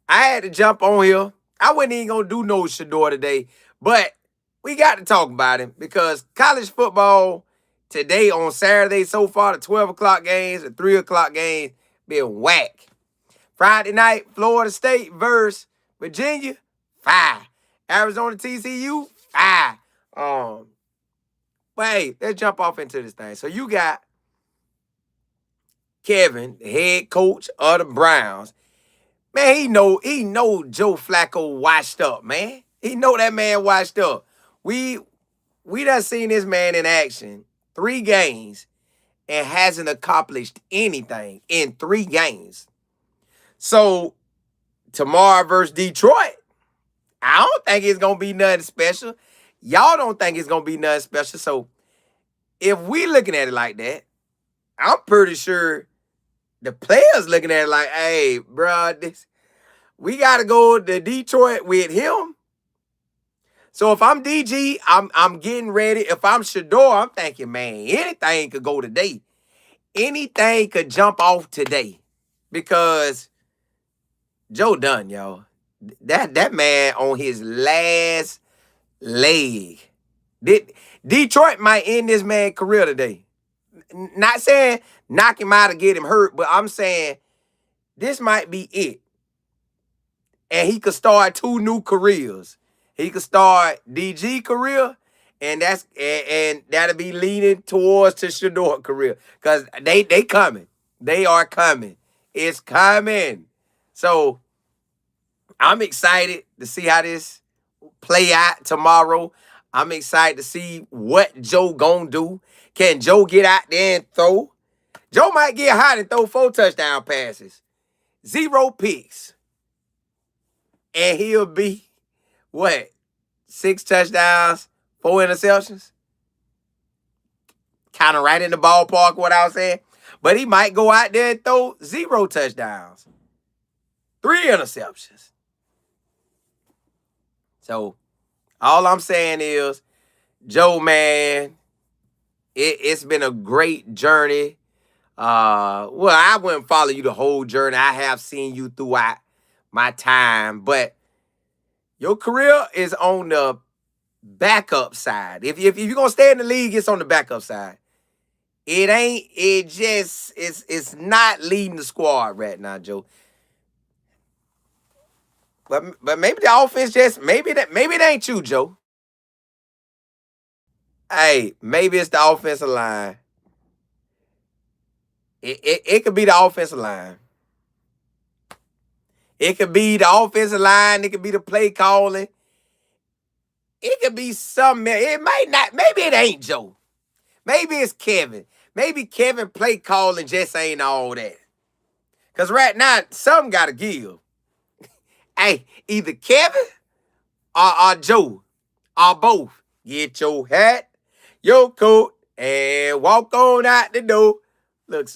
I had to jump on here. I wasn't even gonna do no Shadour today, but we got to talk about him because college football today on Saturday so far, the 12 o'clock games, the 3 o'clock games, been whack. Friday night, Florida State versus Virginia, 5. Arizona TCU, 5. But hey, let's jump off into this thing. So you got Kevin, the head coach of the Browns. Man, he know Joe Flacco washed up, man. He know that man washed up. We we done seen this man in action 3 games and hasn't accomplished anything in 3 games. So tomorrow versus Detroit, I don't think it's gonna be nothing special. Y'all don't think it's gonna be nothing special. So if we looking at it like that, I'm pretty sure the players looking at it like, hey, bro, we gotta go to Detroit with him. So if I'm DG, I'm getting ready. If I'm Shadour, I'm thinking, man, anything could go today. Anything could jump off today. Because Joe done, y'all. That man on his last leg. Detroit might end this man's career today. Not saying knock him out or get him hurt, but I'm saying this might be it. And he could start 2 new careers. He could start DG career, and that'll be leaning towards the Shadour career. Because they coming. They are coming. It's coming. So I'm excited to see how this play out tomorrow. I'm excited to see what Joe gonna do. Can Joe get out there and throw? Joe might get hot and throw 4 touchdown passes. 0 picks. And he'll be, what, 6 touchdowns, 4 interceptions? Kind of right in the ballpark, what I was saying. But he might go out there and throw 0 touchdowns, 3 interceptions. So all I'm saying is, Joe, man, it's been a great journey. Well, I wouldn't follow you the whole journey. I have seen you throughout my time, but your career is on the backup side. If you're gonna stay in the league, it's on the backup side. It's not leading the squad right now, Joe. But maybe the offense maybe it ain't you, Joe. Hey, maybe it's the offensive line. It could be the offensive line. It could be the offensive line. It could be the play calling. It could be something. It might not. Maybe it ain't Joe. Maybe it's Kevin. Maybe Kevin play calling just ain't all that. Because right now, something got to give. Hey, either Kevin or Joe or both. Get your hat, your coat, and walk on out the door. Look,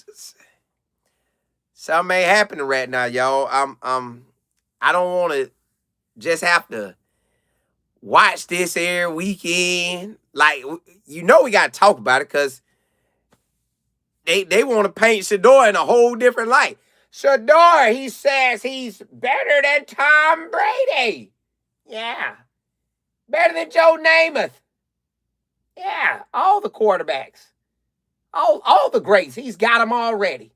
something ain't happening right now, y'all. I don't want to just have to watch this every weekend. Like, we got to talk about it because they want to paint Shadour in a whole different light. Shadour, he says he's better than Tom Brady. Yeah. Better than Joe Namath. Yeah. All the quarterbacks. All the greats. He's got them already.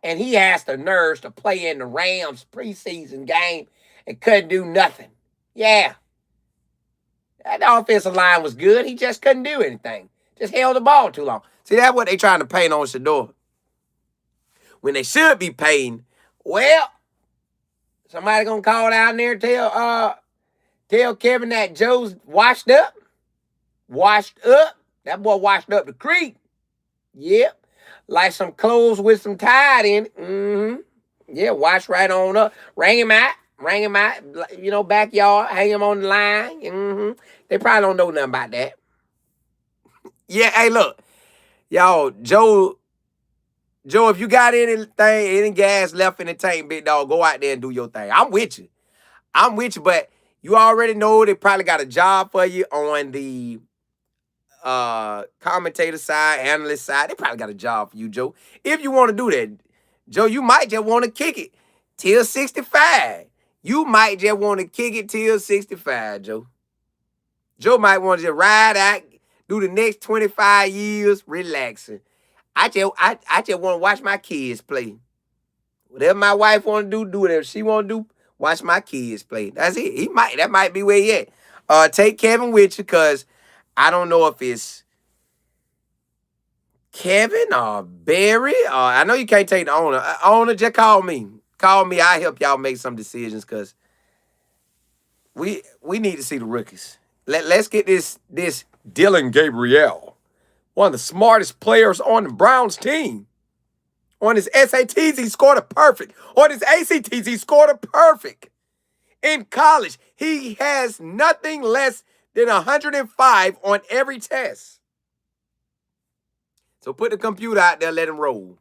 And he has the nerves to play in the Rams preseason game and couldn't do nothing. Yeah. That offensive line was good. He just couldn't do anything. Just held the ball too long. See, that's what they trying to paint on Shadour. When they should be painting, well, somebody gonna call down there and tell Kevin that Joe's washed up. Washed up. That boy washed up the creek. Yep. Like some clothes with some tide in it. Mm-hmm. Yeah, wash right on up. Ring him out. Backyard. Hang him on the line. Mm-hmm. They probably don't know nothing about that. Yeah, hey, look. Y'all, Joe, if you got any gas left in the tank, big dog, go out there and do your thing. I'm with you. But you already know they probably got a job for you on the commentator side, analyst side. They probably got a job for you, Joe. If you want to do that, Joe, you might just want to kick it till 65. You might just want to kick it till 65, Joe. Joe might want to just ride out, do the next 25 years relaxing. I just want to watch my kids play. Whatever my wife want to do whatever she want to do. Watch my kids play. That's it. That might be where he at. Take Kevin with you, because I don't know if it's Kevin or Barry. I know you can't take the owner. Owner, just call me. Call me. I'll help y'all make some decisions, because we need to see the rookies. Let's get this Dylan Gabriel, one of the smartest players on the Browns team. On his SATs, he scored a perfect. On his ACTs, he scored a perfect. In college, he has nothing less than 105 on every test. So put the computer out there, let him roll.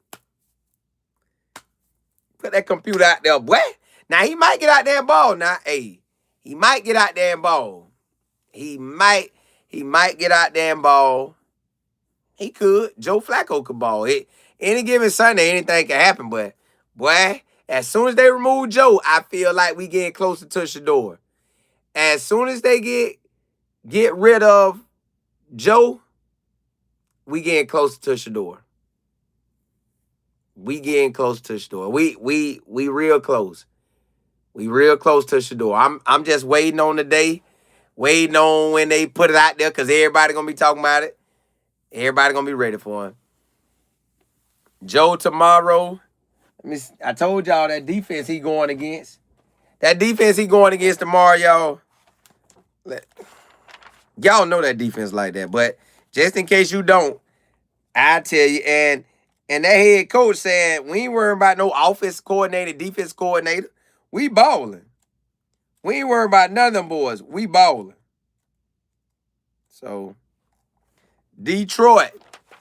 Put that computer out there, boy. Now, he might get out there and ball. Now, hey, he might get out there and ball. He might get out there and ball. He could. Joe Flacco could ball. Any given Sunday, anything can happen. But, boy, as soon as they remove Joe, I feel like we getting closer to Shadour. As soon as they get rid of Joe, we getting closer to Shadour. We getting close to Shadour. We real close. We real close to Shadour. I'm just waiting on the day. Waiting on when they put it out there, because everybody going to be talking about it. Everybody going to be ready for him. Joe tomorrow. I told y'all that defense he going against. That defense he going against tomorrow, y'all. Y'all know that defense like that. But just in case you don't, I tell you. And that head coach saying, we ain't worrying about no offense coordinator, defense coordinator. We balling. We ain't worried about none of them boys. We balling. So, Detroit.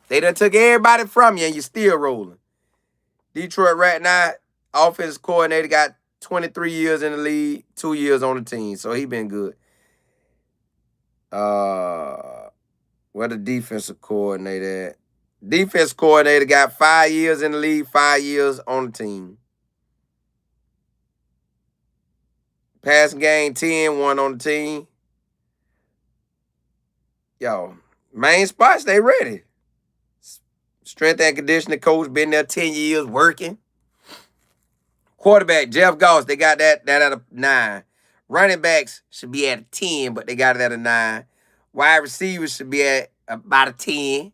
They done took everybody from you and you still rolling. Detroit right now, offense coordinator got 23 years in the league, 2 years on the team. So, he been good. Where the defensive coordinator at? Defense coordinator got 5 years in the league, 5 years on the team. Passing game 10, 1 on the team. Yo, main spots, they ready. Strength and conditioning coach been there 10 years working. Quarterback, Jeff Goss, they got that at a 9. Running backs should be at a 10, but they got it at a 9. Wide receivers should be at about a 10.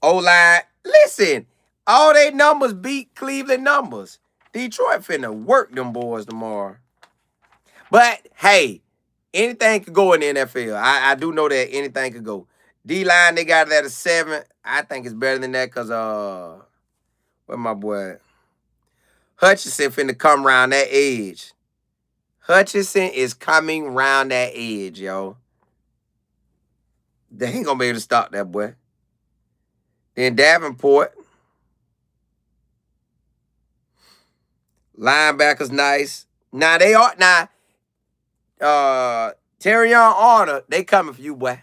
O-line, listen, all they numbers beat Cleveland numbers. Detroit finna work them boys tomorrow. But, hey, anything could go in the NFL. I do know that anything could go. D-line, they got it at a 7. I think it's better than that because, where my boy? Hutchinson finna come around that edge. Hutchinson is coming around that edge, yo. They ain't gonna be able to stop that boy. Then Davenport. Linebackers nice. Now they are Terrion Arnold, they coming for you, boy.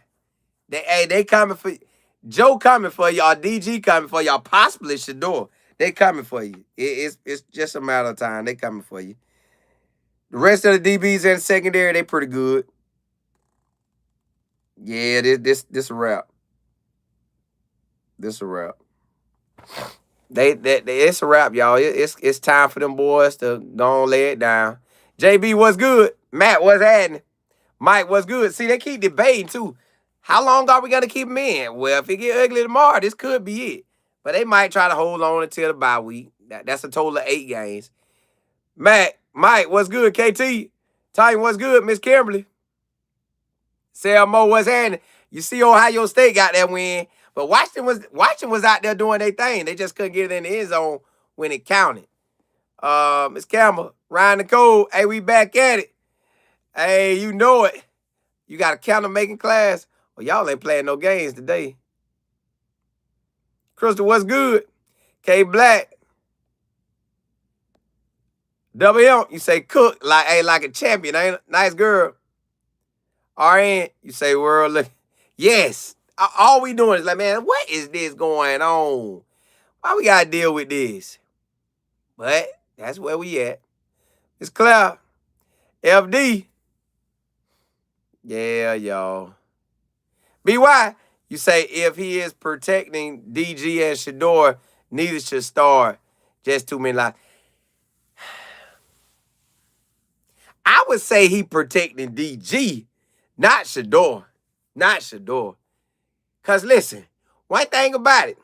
They coming for you. Joe coming for you, or DG coming for you, or possibly Shadour. They coming for you. It's just a matter of time. They coming for you. The rest of the DBs in the secondary, they pretty good. Yeah, this a wrap. This a wrap. It's a wrap, y'all. It's time for them boys to go on, lay it down. JB, what's good? Matt, what's happening? Mike, what's good? See, they keep debating, too. How long are we going to keep them in? Well, if it get ugly tomorrow, this could be it. But they might try to hold on until the bye week. That's a total of 8 games. Matt, Mike, what's good? KT, Titan, what's good? Miss Kimberly. Sarah Moe, what's happening? You see Ohio State got that win. But Washington was out there doing their thing. They just couldn't get it in the end zone when it counted. Miss Campbell, Ryan Nicole, hey, we back at it. Hey, you know it. You got a counter making class? Well, y'all ain't playing no games today. Crystal, what's good? K Black. WM, you say cook like a champion, ain't it? Nice girl. RN, you say world look. Yes. All we doing is like, man, what is this going on? Why we gotta deal with this? But that's where we at. It's clear. FD. Yeah, y'all. BY, you say if he is protecting DG and Shadour, neither should start. Just too many lives. I would say he protecting DG, not Shadour. Not Shadour. Because listen, one thing about it,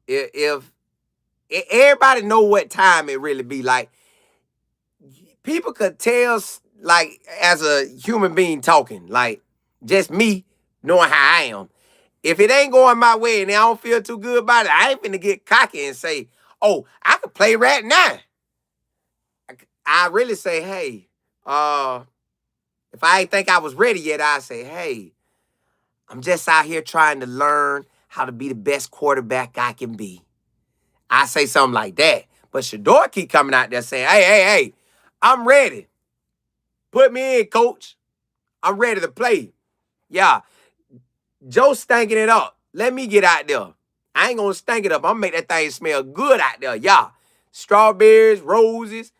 if everybody know what time it really be, like, people could tell, like, as a human being talking, like, just me knowing how I am. If it ain't going my way and I don't feel too good about it, I ain't finna get cocky and say, oh, I could play right now. I really say, hey, if I ain't think I was ready yet, I say, hey, I'm just out here trying to learn how to be the best quarterback I can be. I say something like that. But Shadour keep coming out there saying, hey, I'm ready. Put me in, coach. I'm ready to play. Yeah. Joe stinking it up. Let me get out there. I ain't gonna stink it up. I'm gonna make that thing smell good out there. Yeah. Strawberries, roses,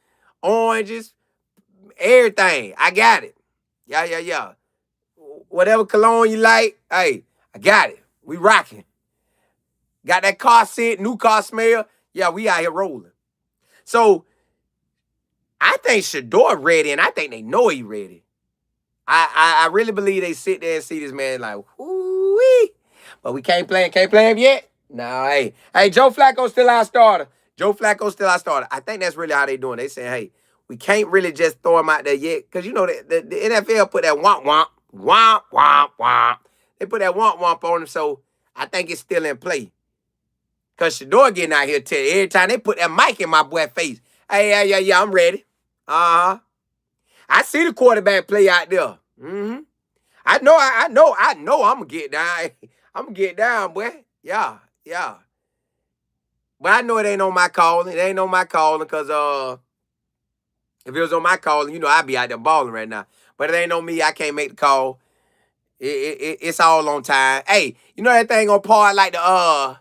oranges, everything. I got it. Yeah. Whatever cologne you like, hey, I got it. We rocking. Got that car scent, new car smell. Yeah, we out here rolling. So I think Shadour ready, and I think they know he ready. I really believe they sit there and see this man like, whoo-wee. But we can't play him yet. No, hey, Joe Flacco still our starter. I think that's really how they doing. They saying, hey, we can't really just throw him out there yet. Because, you know, the NFL put that womp. They put that womp on him, so I think it's still in play. Because Shadour getting out here tell you, every time they put that mic in my boy's face, hey, yeah, I'm ready. Uh-huh. I see the quarterback play out there. Mm-hmm. I know I'm gonna get down. I'm gonna get down, boy. Yeah. But I know it ain't on my calling. It ain't on my calling because if it was on my calling, you know, I'd be out there balling right now. But it ain't on me. I can't make the call. It's all on time. Hey, you know that thing on part like the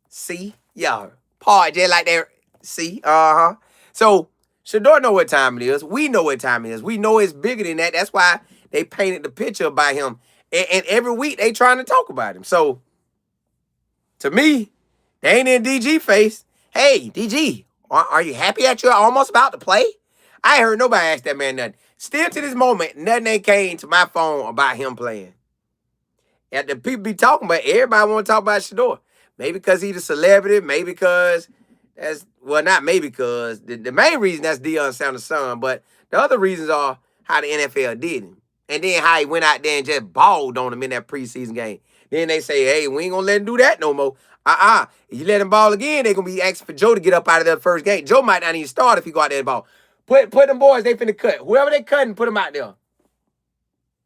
C? Yeah. Part just like that C. Uh-huh. So Shadour know what time it is. We know what time it is. We know it's bigger than that. That's why they painted the picture about him. And every week they trying to talk about him. So to me, they ain't in DG face. Hey, DG, are you happy that you're almost about to play? I ain't heard nobody ask that man nothing. Still to this moment, nothing ain't came to my phone about him playing. And the people be talking about, everybody want to talk about Shadour. Maybe because he's a celebrity, maybe because not maybe because. The main reason that's Deion Sanders' son, but the other reasons are how the NFL did him. And then how he went out there and just balled on him in that preseason game. Then they say, hey, we ain't going to let him do that no more. If you let him ball again, they're going to be asking for Joe to get up out of that first game. Joe might not even start if he go out there and ball. Put them boys, they finna cut. Whoever they cutting, put them out there.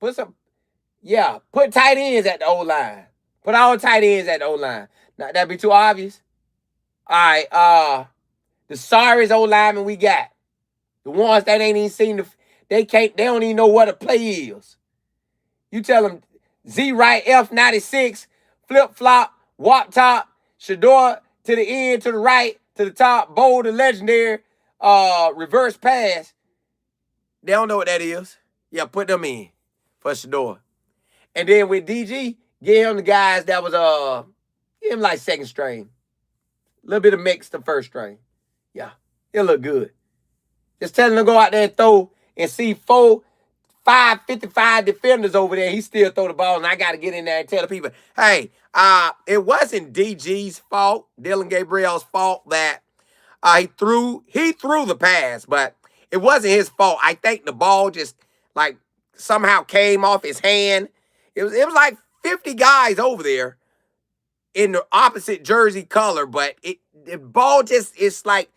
Put tight ends at the O-line. Put all tight ends at the O-line. Now, that'd be too obvious. All right, the sorriest O-lineman we got. The ones that ain't even seen they don't even know what a play is. You tell them Z right, F96, flip-flop, wop top, Shadour to the end, to the right, to the top, bold and legendary, reverse pass. They don't know what that is. Yeah, put them in for Shadour. And then with DG, get him the guys that was give him like second string. A little bit of mix the first string. Yeah, he'll look good. Just tell him to go out there and throw and see 55 defenders over there. He still throw the ball, and I got to get in there and tell the people, hey, it wasn't DG's fault, Dylan Gabriel's fault that he threw the pass, but it wasn't his fault. I think the ball just like somehow came off his hand. It was like 50 guys over there in the opposite jersey color, but the ball just, it's like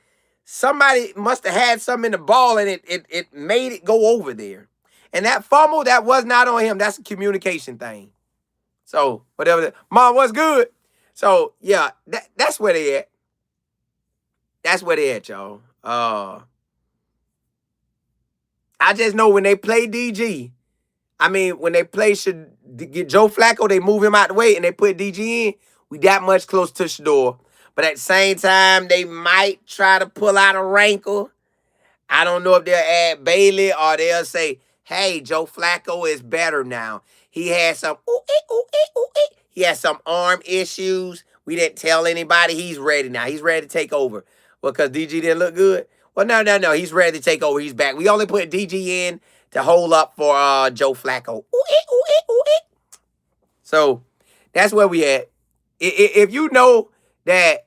somebody must have had something in the ball and it made it go over there. And that fumble, that was not on him. That's a communication thing. So, whatever. Mom, what's good? So, yeah, that's where they at. That's where they at, y'all. I just know when they play DG, when they play get Joe Flacco, they move him out the way and they put DG in. We that much close to Shadour. But at the same time, they might try to pull out a wrinkle. I don't know if they'll add Bailey or they'll say, hey, Joe Flacco is better now. He had some he had some arm issues. We didn't tell anybody. He's ready now. He's ready to take over. Well, because DG didn't look good? Well, no. He's ready to take over. He's back. We only put DG in to hold up for Joe Flacco. So that's where we at. If you know that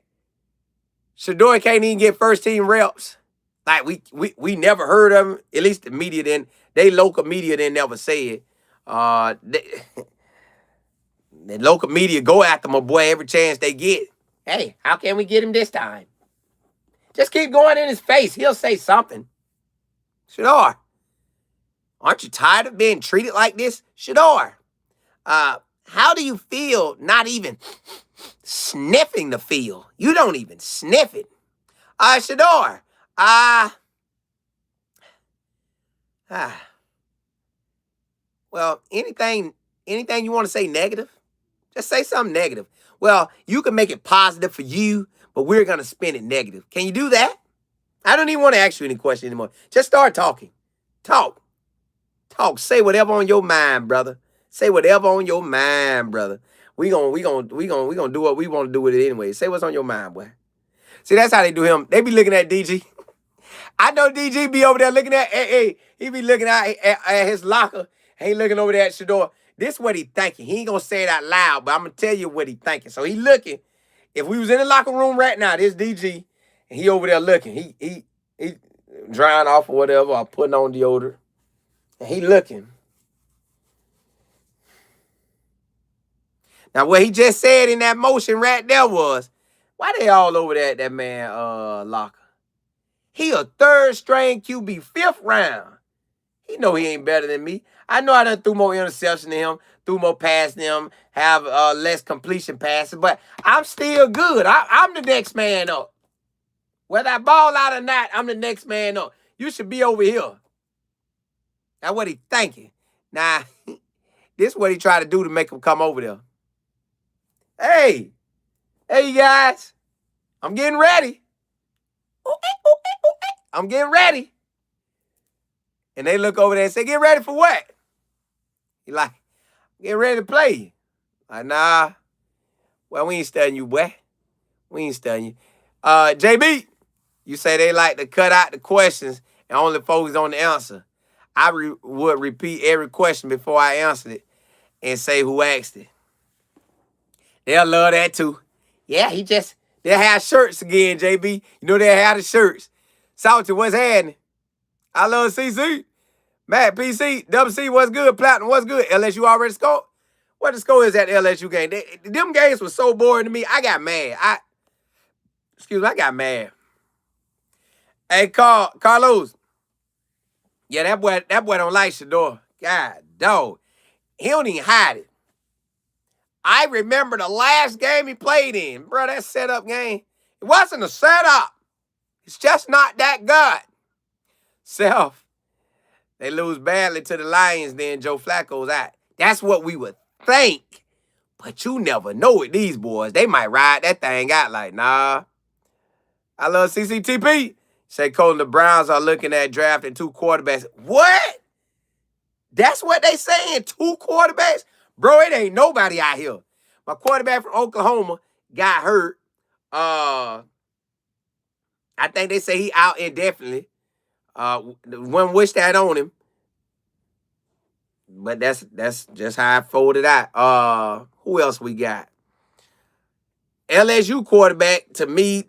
Shadour can't even get first team reps, like we never heard of him. At least the media didn't. They local media didn't never say it. The local media go after my boy every chance they get. Hey, how can we get him this time? Just keep going in his face. He'll say something. Shadour, aren't you tired of being treated like this? Shadour, how do you feel not even sniffing the field? You don't even sniff it. Shadour, well, anything you want to say negative? Just say something negative. Well, you can make it positive for you, but we're going to spin it negative. Can you do that? I don't even want to ask you any questions anymore. Just start talking. Talk. Say whatever on your mind, brother. Say whatever on your mind, brother. We gonna do what we want to do with it anyway. Say what's on your mind, boy. See, that's how they do him. They be looking at DG. I know DG be over there looking at, he be looking at his locker. He looking over there at Shadour. This is what he thinking. He ain't gonna say it out loud, but I'm gonna tell you what he thinking. So he looking. If we was in the locker room right now, this DG, and he over there looking. He drying off or whatever, or putting on deodorant. And he looking. Now, what he just said in that motion right there was, why they all over there at that man locker? He a third string QB, 5th round. He know he ain't better than me. I know I done threw more interception than him, threw more pass than him, have less completion passes, but I'm still good. I'm the next man up. Whether I ball out or not, I'm the next man up. You should be over here. That's what he thinking. Now, this is what he tried to do to make him come over there. Hey, you guys, I'm getting ready. I'm getting ready. And they look over there and say, get ready for what? He like, get ready to play. Like, nah. Well, we ain't studying you, boy. We ain't studying you. JB, you say they like to cut out the questions and only focus on the answer. I would repeat every question before I answered it and say who asked it. They'll love that too. Yeah, they'll have shirts again, JB. You know they'll have the shirts. Salty, what's happening? I love CC. Matt, PC, WC, what's good? Platinum, what's good? LSU already scored? What the score is that LSU game? Them games were so boring to me, I got mad. I got mad. Hey, Carlos. Yeah, that boy don't like Shadour. God, dog. He don't even hide it. I remember the last game he played in. Bro, that setup game, it wasn't a setup. It's just not that good. Self. They lose badly to the Lions, then Joe Flacco's out. That's what we would think. But you never know with these boys. They might ride that thing out like, nah. I love CCTP. Say Colin, the Browns are looking at drafting 2 quarterbacks. What? That's what they saying, 2 quarterbacks? Bro, it ain't nobody out here. My quarterback from Oklahoma got hurt. I think they say he out indefinitely. One wish that on him. But that's just how I folded out. Who else we got? LSU quarterback, to me,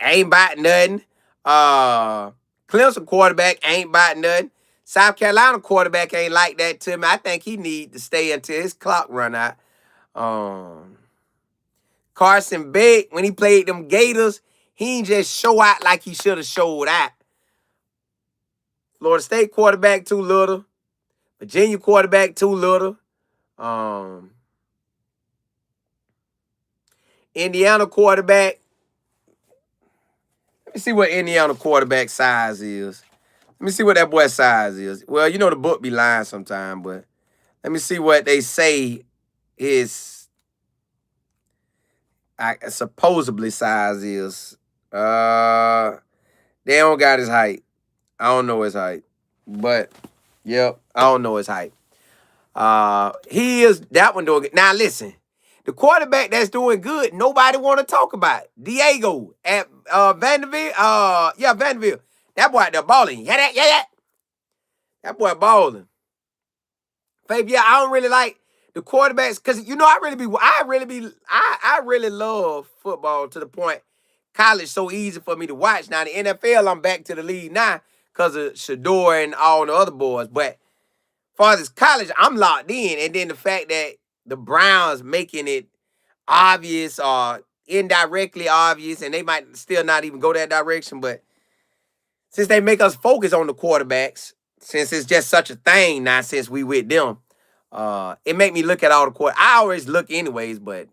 ain't about nothing. Clemson quarterback ain't about nothing. South Carolina quarterback ain't like that to me. I think he need to stay until his clock run out. Carson Beck, when he played them Gators, he ain't just show out like he should have showed out. Florida State quarterback too little. Virginia quarterback too little. Indiana quarterback. Let me see what Indiana quarterback size is. Let me see what that boy's size is. Well, you know the book be lying sometime, but let me see what they say his supposedly size is. They don't got his height. I don't know his height. But yep, I don't know his height. He is that one doing good. Now listen, the quarterback that's doing good, nobody want to talk about. Diego at Vanderbilt. Vanderbilt. That boy out there balling. Yeah, that. That boy balling. Faith, yeah, I don't really like the quarterbacks because I really love football to the point college so easy for me to watch. Now the NFL, I'm back to the league now because of Shadour and all the other boys. But far as college, I'm locked in. And then the fact that the Browns making it obvious or indirectly obvious, and they might still not even go that direction, but since they make us focus on the quarterbacks, since it's just such a thing now since we with them, it make me look at all the quarter. I always look anyways, but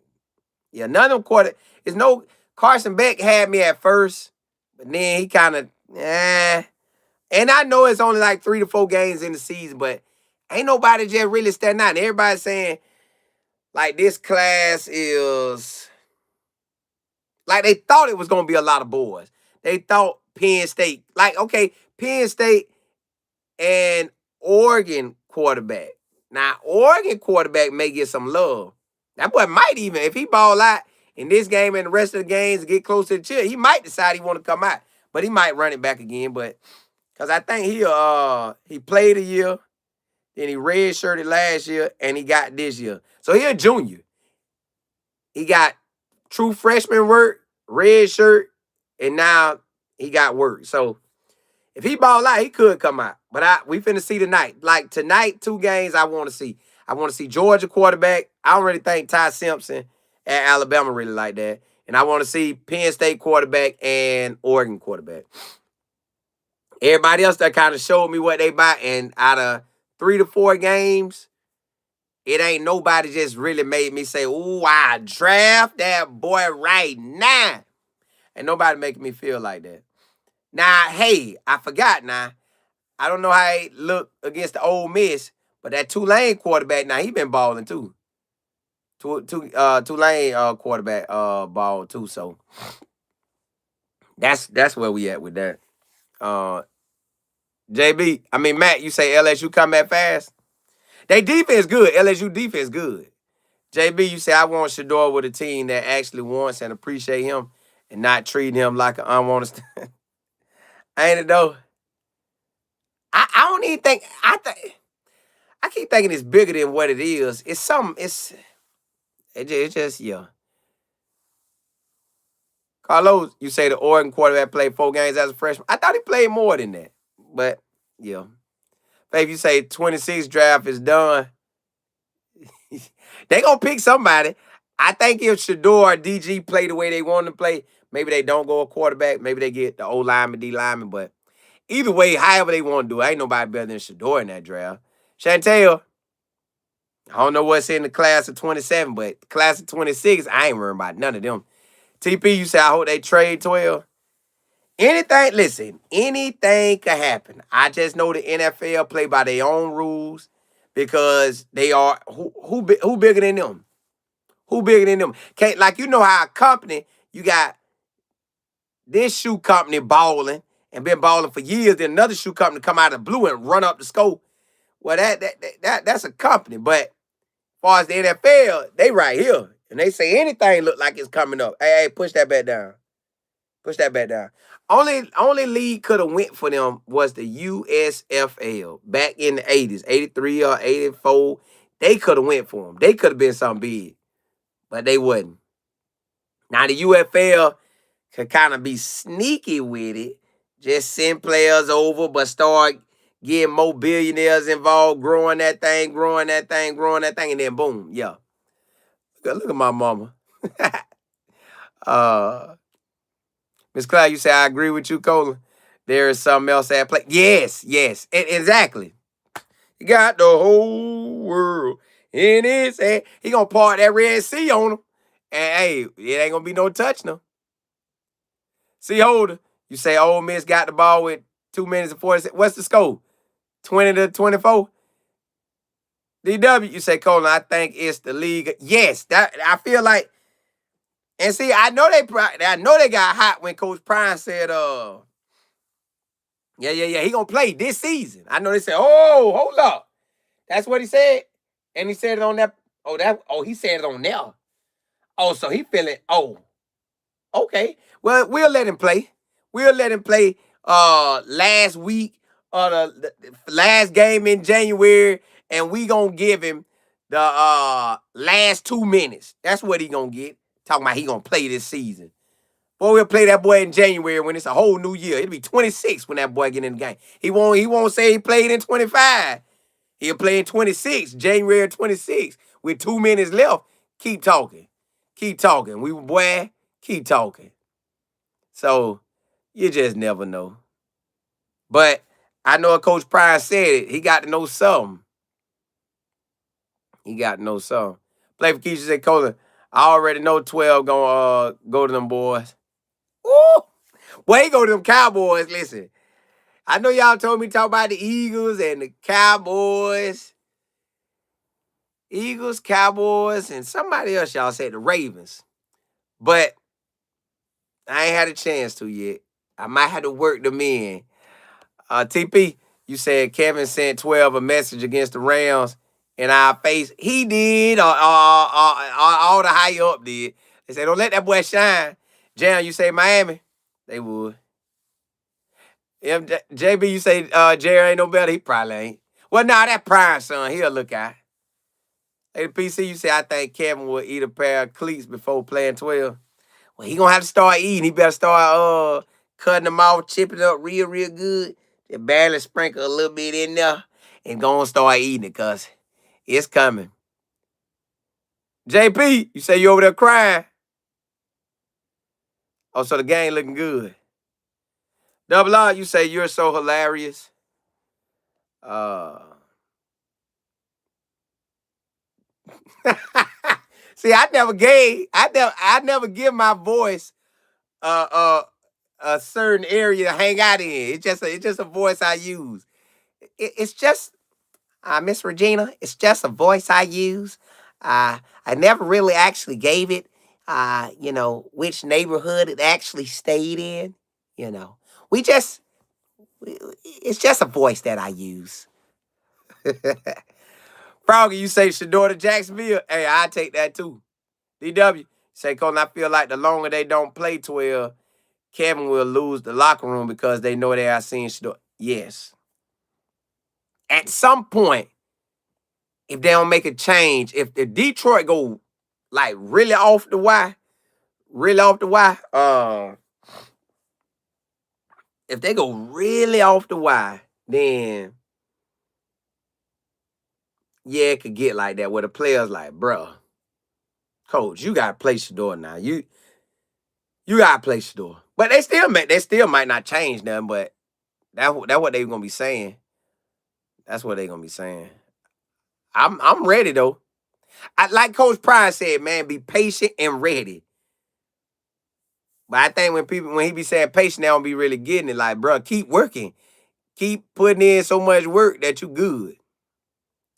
yeah, none of them quarter. It's no Carson Beck had me at first, but then he kind of And I know it's only like 3 to 4 games in the season, but ain't nobody just really standing out. And everybody's saying like this class is like they thought it was gonna be a lot of boys. They thought Penn State, like okay, Penn State and Oregon quarterback. Now, Oregon quarterback may get some love. That boy might even, if he ball out in this game and the rest of the games get close to the chill, he might decide he want to come out. But he might run it back again. But because I think he played a year, then he redshirted last year, and he got this year. So he a junior. He got true freshman work, red shirt, and now he got work. So if he ball out, he could come out. But we finna see tonight. Like tonight, 2 games I want to see. I want to see Georgia quarterback. I don't really think Ty Simpson at Alabama really like that. And I want to see Penn State quarterback and Oregon quarterback. Everybody else that kind of showed me what they buy. And out of 3 to 4 games, it ain't nobody just really made me say, ooh, I draft that boy right now. And nobody making me feel like that. Now, hey, I forgot now. I don't know how he looked against the Ole Miss, but that Tulane quarterback, now he been balling too. Tulane quarterback ball too. So that's where we at with that. Matt, you say LSU come back fast? They defense good. LSU defense good. JB, you say I want Shadour with a team that actually wants and appreciate him and not treating him like an unwanted. Ain't it though? I don't even think I keep thinking it's bigger than what it is. It's something. It's just yeah. Carlos, you say the Oregon quarterback played 4 games as a freshman. I thought he played more than that. But yeah. If you say 26 draft is done, they gonna pick somebody. I think if Shadour or DG play the way they want to play, maybe they don't go a quarterback. Maybe they get the O lineman, D lineman. But either way, however they want to do it, ain't nobody better than Shadour in that draft. Chantel, I don't know what's in the class of 27, but class of 26, I ain't worrying about none of them. TP, you say, I hope they trade 12. Anything could happen. I just know the NFL play by their own rules because they are, who bigger than them? Who bigger than them? Like, you know how a company, you got this shoe company balling and been balling for years, then another shoe company come out of the blue and run up the scope. Well, that's a company, but as far as the NFL, they right here. And they say anything look like it's coming up. Hey, push that back down. Push that back down. Only league could have went for them was the USFL back in the 80s, 83 or 84. They could have went for them. They could have been something big, but they wouldn't. Now the UFL could kind of be sneaky with it. Just send players over, but start getting more billionaires involved, growing that thing, and then boom, yeah. Look at my mama. Miss Cloud, you say I agree with you, Cola. There is something else at play. Yes, exactly. He got the whole world in his hand. He gonna part that Red Sea on him. And hey, it ain't gonna be no touching him. See, Holder, you say Ole Miss got the ball with 2 minutes and 40 seconds. What's the score? 20 to 24? DW, you say, Colin, I think it's the league. Yes, that I feel like, And see, I know they got hot when Coach Prime said, yeah, he gonna play this season. I know they said, oh, hold up. That's what he said. And he said it on that. He said it on there. Oh, so he feeling, okay. Well, we'll let him play. We'll let him play last week or the last game in January, and we gonna give him the last 2 minutes. That's what he gonna get. Talking about he gonna play this season. Boy, we'll play that boy in January when it's a whole new year. It'll be 26 when that boy get in the game. He won't say he played in 25. He'll play in 26, January 26, with 2 minutes left. Keep talking. Keep talking. Keep talking. So you just never know. But I know Coach Prime said it. He got to know something. He got to know something. Play for Keisha said, Coach, I already know 12 gonna go to them boys. Ooh! Well, he go to them Cowboys. Listen, I know y'all told me to talk about the Eagles and the Cowboys. Eagles, Cowboys, and somebody else y'all said the Ravens. But I ain't had a chance to yet. I might have to work them in. TP, you said Kevin sent 12 a message against the Rams in our face. He did, or all the high up did. They said, don't let that boy shine. Jam, you say Miami? They would. If JB, you say Jerry ain't no better? He probably ain't. Well, nah, that Prime son, he'll look out. Hey, PC, you say, I think Kevin will eat a pair of cleats before playing 12. Well, he gonna have to start eating. He better start cutting them off, chipping it up real good. Just barely sprinkle a little bit in there and go and start eating it, cause it's coming. JP, you say you over there crying. Oh, so the game looking good. Double R, you say you're so hilarious. See, I never give my voice a certain area to hang out in. It's just a voice I use. It's just Miss Regina. It's just a voice I use. I never really actually gave it. Which neighborhood it actually stayed in. You know, we just it's just a voice that I use. Froggy, you say Shadour to Jacksonville? Hey, I take that too. DW, say Colin, I feel like the longer they don't play 12, Kevin will lose the locker room because they know they are seeing Shadour. Yes. At some point, if they don't make a change, if Detroit go like really off the wire, if they go really off the wire, then yeah, it could get like that where the players like, bruh, coach, you gotta play Shadour now. You gotta play Shadour. But they still might not change them, but that's what they gonna be saying. That's what they gonna be saying. I'm ready though. Like Coach Prime said, man, be patient and ready. But I think when he be saying patient, they don't be really getting it. Like, bro, keep working. Keep putting in so much work that you good.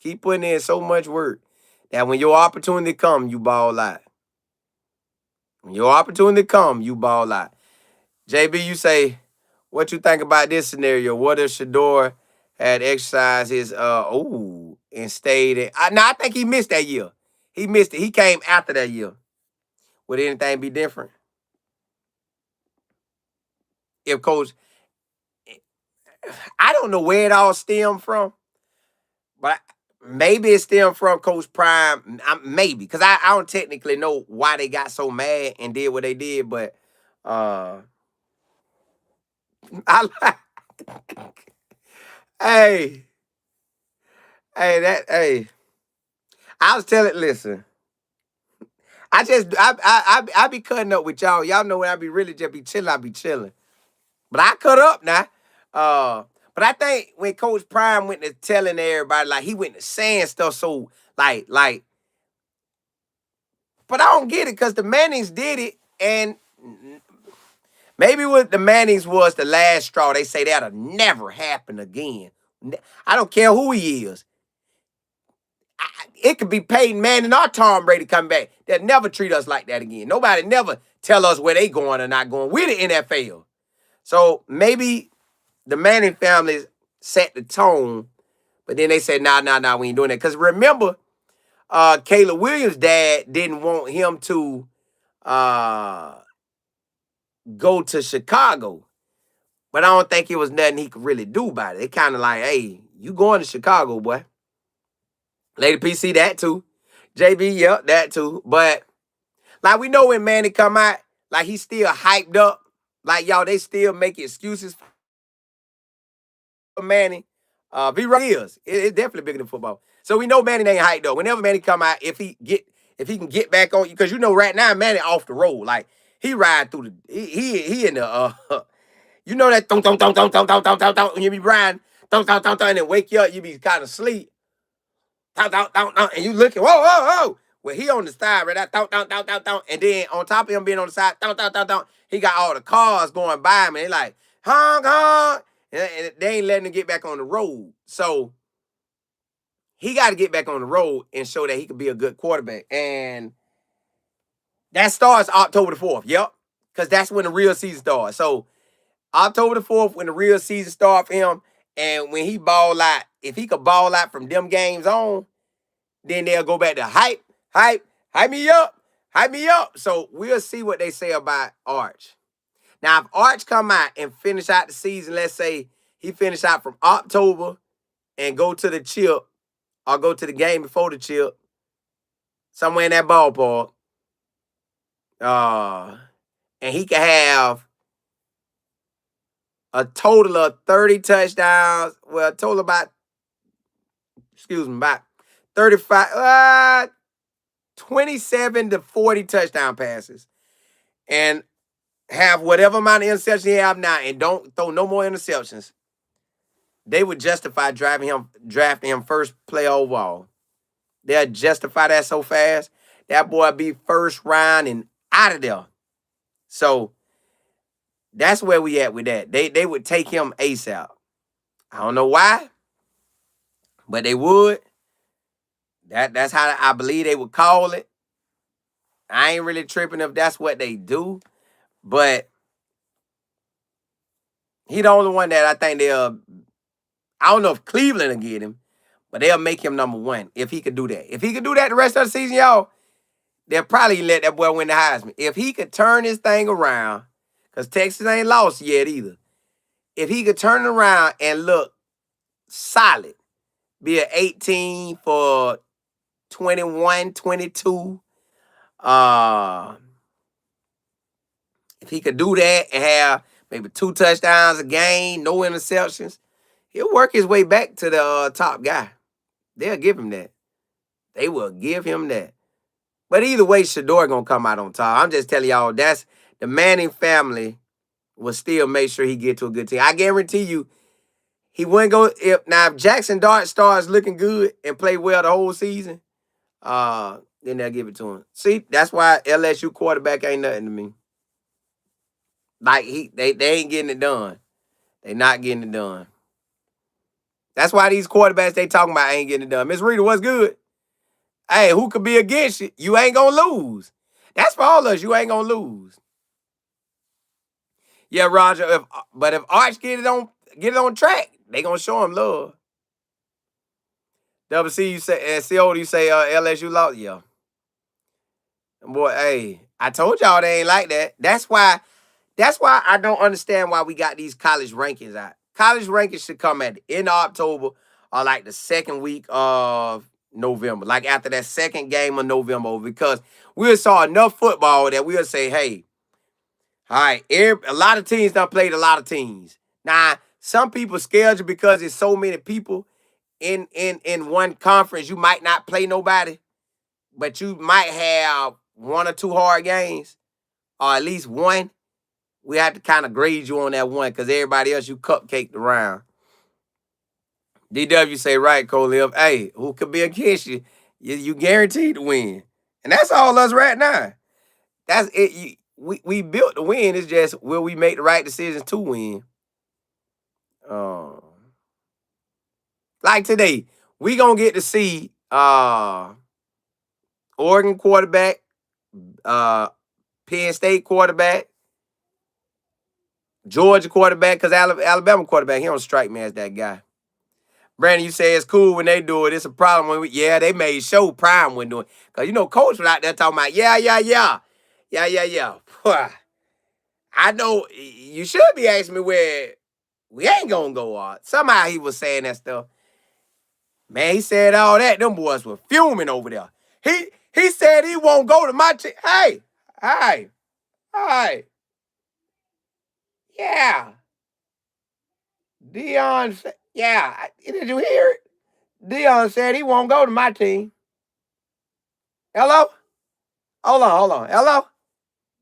Keep putting in so much work that when your opportunity come, you ball out. When your opportunity come, you ball out. JB, you say, what you think about this scenario? What if Shadour had exercised his and stayed in? I think he missed that year. He missed it. He came after that year. Would anything be different? If Coach, I don't know where it all stemmed from, but maybe it stemmed from Coach Prime. Maybe, because I don't technically know why they got so mad and did what they did, but I like, hey, hey, I was telling, listen, I be cutting up with y'all. Y'all know when I be really just be chilling, I be chilling. But I cut up now. But I think when Coach Prime went to telling everybody, like he went to saying stuff so like, but I don't get it because the Mannings did it, and maybe what the Mannings was the last straw. They say that'll never happen again. I don't care who he is. it could be Peyton Manning or Tom Brady come back. They'll never treat us like that again. Nobody never tell us where they going or not going. We're the NFL. So maybe the Manning family set the tone, but then they said, nah, we ain't doing that. Because remember, Caleb Williams' dad didn't want him to go to Chicago. But I don't think it was nothing he could really do about it. It kind of like, hey, you going to Chicago, boy. Lady PC, that too. JB, yep, that too. But like we know when Manny come out, like he's still hyped up. Like y'all, they still make excuses for Manny. V-Rock is. It's definitely bigger than football. So we know Manny ain't hyped up. Whenever Manny come out, if he can get back on, because you know right now Manny off the road. Like he ride through he in the you know that when you be riding, and then wake you up, you be kind of sleep. And you looking, whoa. Well, he on the side, right? And then on top of him being on the side, he got all the cars going by him, and they like, honk. And they ain't letting him get back on the road. So he got to get back on the road and show that he could be a good quarterback. And that starts October the 4th, yep. Because that's when the real season starts. So October the 4th, when the real season starts for him, and when he ball out, if he could ball out from them games on, then they'll go back to hype me up. So we'll see what they say about Arch. Now, if Arch come out and finish out the season, let's say he finish out from October and go to the chip or go to the game before the chip, somewhere in that ballpark, and he can have a total of 30 touchdowns, well, a total about 35, 27 to 40 touchdown passes, and have whatever amount of interceptions he have now, and don't throw no more interceptions, they would justify drafting him first play overall. They'll justify that so fast. That boy be first round and out of there. So that's where we at with that. They would take him ASAP. I don't know why, but they would. That's how I believe they would call it. I ain't really tripping if that's what they do, but he the only one that I think they'll. I don't know if Cleveland will get him, but they'll make him number one if he could do that. If he could do that the rest of the season, y'all, they'll probably let that boy win the Heisman. If he could turn this thing around, because Texas ain't lost yet either. If he could turn it around and look solid, be an 18 for 21, 22. If he could do that and have maybe 2 touchdowns a game, no interceptions, he'll work his way back to the top guy. They'll give him that. They will give him that. But either way, Shadour gonna come out on top. I'm just telling y'all, that's the Manning family will still make sure he get to a good team. I guarantee you, he wouldn't go if Jackson Dart starts looking good and play well the whole season, then they'll give it to him. See, that's why LSU quarterback ain't nothing to me. Like they ain't getting it done. They not getting it done. That's why these quarterbacks they talking about ain't getting it done. Miss Rita, what's good? Hey, who could be against you? You ain't gonna lose. That's for all of us. You ain't gonna lose. Yeah, Roger. But if Arch get it on track, they gonna show him love. WC, you say, and CO, you say LSU lost? Yeah. Boy, hey, I told y'all they ain't like that. That's why I don't understand why we got these college rankings out. College rankings should come at the end of October or like the second week of November, like after that second game of November, because we'll saw enough football that we'll say, hey, all right, a lot of teams done played a lot of teams. Now, some people scared you because there's so many people in one conference, you might not play nobody, but you might have 1 or 2 hard games, or at least one. We have to kind of grade you on that one because everybody else you cupcaked around. DW say, right, Cole, hey, who could be against you? You guaranteed to win. And that's all us right now. That's it. We built to win. It's just, will we make the right decisions to win? Like today, we going to get to see Oregon quarterback, Penn State quarterback, Georgia quarterback, because Alabama quarterback, he don't strike me as that guy. Brandon, you say it's cool when they do it. It's a problem when they made sure Prime when doing it. Because, Coach was out there talking about, yeah. I know you should be asking me where we ain't going to go. Somehow he was saying that stuff. Man, he said all that. Them boys were fuming over there. He said he won't go to my team. Hey. Yeah. Dion, yeah. Did you hear it? Dion said he won't go to my team. Hello? Hold on. Hello?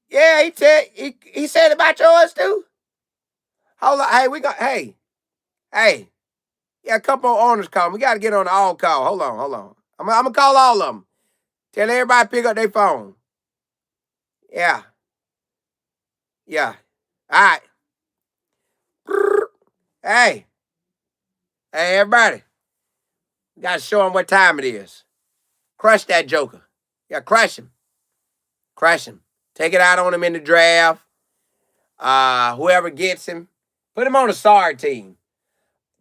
Yeah, he said about yours too. Hold on. Hey. Yeah, a couple more owners call. We got to get on the all call. Hold on. I'm going to call all of them. Tell everybody pick up their phone. Yeah. All right. Hey, everybody. We got to show them what time it is. Crush that joker. Yeah, crush him. Take it out on him in the draft. Whoever gets him, put him on a SAR team.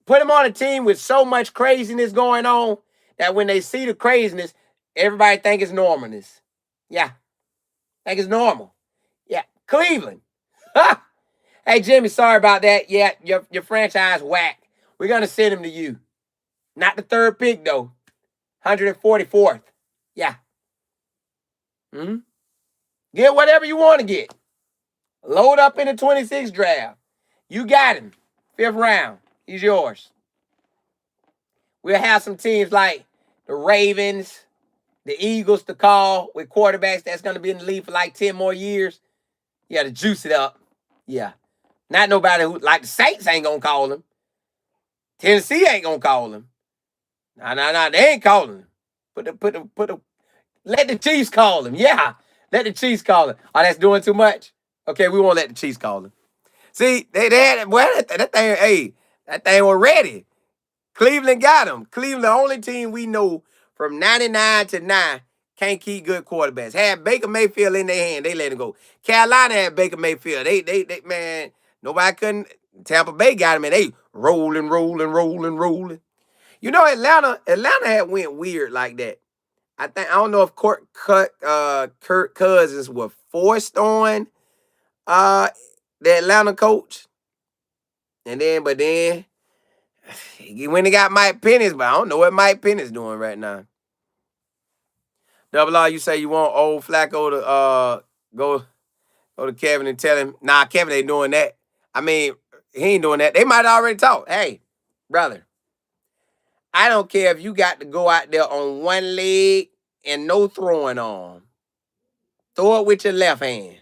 Put him on a team with so much craziness going on that when they see the craziness, everybody think it's normalness. Yeah. Think it's normal. Yeah. Cleveland. Hey, Jimmy, sorry about that. Yeah, your franchise whack. We're going to send him to you. Not the third pick, though. 144th. Yeah. Get whatever you want to get. Load up in the 26th draft. You got him. 5th round. He's yours. We'll have some teams like the Ravens, the Eagles to call with quarterbacks that's going to be in the league for like 10 more years. You got to juice it up. Yeah. Not nobody who, like the Saints ain't going to call him. Tennessee ain't going to call him. No, they ain't calling him. Let the Chiefs call him. Yeah. Let the Chiefs call him. Oh, that's doing too much? Okay, we won't let the Chiefs call him. See, they had that thing was ready. Cleveland got him. Cleveland, the only team we know from 99 to 9 can't keep good quarterbacks. Had Baker Mayfield in their hand, they let him go. Carolina had Baker Mayfield. They man, nobody couldn't. Tampa Bay got him, and they rolling. Atlanta had went weird like that. I don't know if Kirk Cousins was forced on the Atlanta coach. But then he went and got Mike Penix, but I don't know what Mike Penix doing right now. Double R, you say you want old Flacco to go to Kevin and tell him, nah, Kevin ain't doing that. I mean, he ain't doing that. They might already talk. Hey, brother, I don't care if you got to go out there on one leg and no throwing arm. Throw it with your left hand.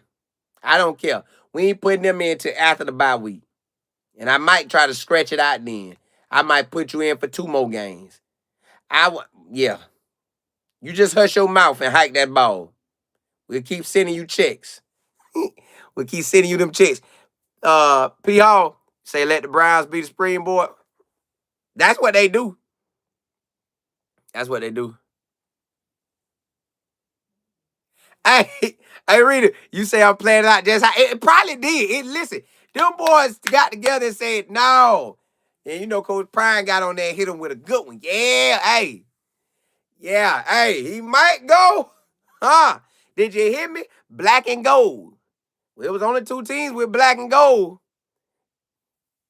I don't care. We ain't putting them in till after the bye week. And I might try to stretch it out then. I might put you in for 2 more games. Yeah. You just hush your mouth and hike that ball. We'll keep sending you checks. We'll keep sending you them checks. P. Hall, say let the Browns be the springboard. That's what they do. Hey, Rita, you say I'm playing it out just how it probably did. Listen, them boys got together and said, no. And Coach Prime got on there and hit him with a good one. Yeah, hey. Yeah, hey, he might go. Huh? Did you hear me? Black and gold. Well, it was only 2 teams with black and gold.